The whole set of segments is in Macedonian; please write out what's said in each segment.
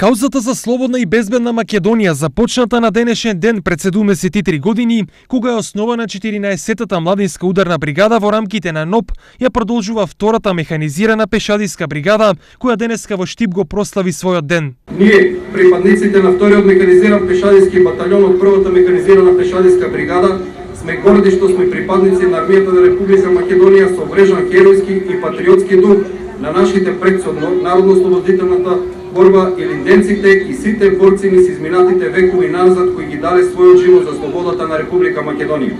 Каузата за слободна и безбедна Македонија започната на денешен ден пред 73 години, кога е основана 14-тата младинска ударна бригада во рамките на НОП, ја продолжува втората механизирана пешадиска бригада, која денеска во Штип го прослави својот ден. Ние, припадниците на вториот механизиран пешадиски батальон од првата механизирана пешадиска бригада, сме горди што сме припадници на армијата на Република Македонија со врежан херојски и патриотски дух на нашите предци од народно-ослободителната борба и линденците и сите борци низ изминатите векови назад кои ги дале својот живот за слободата на Република Македонија.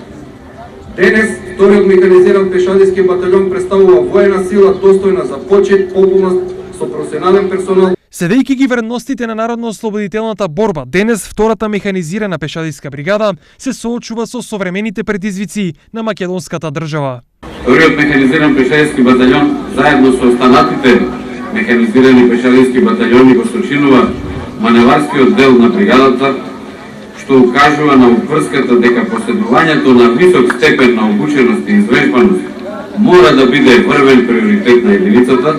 Денес, вториот механизиран пешадиски батальон представува воена сила достојна за почит, пополна со професионален персонал. Следејќи ги вредностите на народно-ослободителната борба, денес втората механизирана пешадиска бригада се соочува со современите предизвици на македонската држава. Вториот механизиран пешадиски батальон заедно со останатите механизирани пешадиски батальони го сочинува маневарскиот дел на бригадата, што укажува на обврската дека поседувањето на висок степен на обученост и извежбаност мора да биде врвен приоритет на единицата,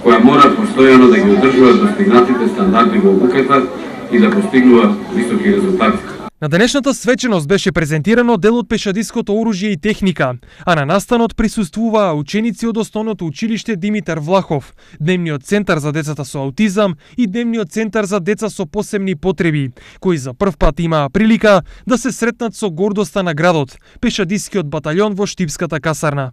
која мора постојано да ги одржува достигнатите стандарди во обуката и да постигнува високи резултати. На денешната свеченост беше презентирано дел од пешадиското оружје и техника, а на настанот присуствуваа ученици од Основното училиште Димитар Влахов, Дневниот центар за децата со аутизам и Дневниот центар за деца со посебни потреби, кои за прв пат имаа прилика да се сретнат со гордоста на градот, пешадискиот батальон во Штипската касарна.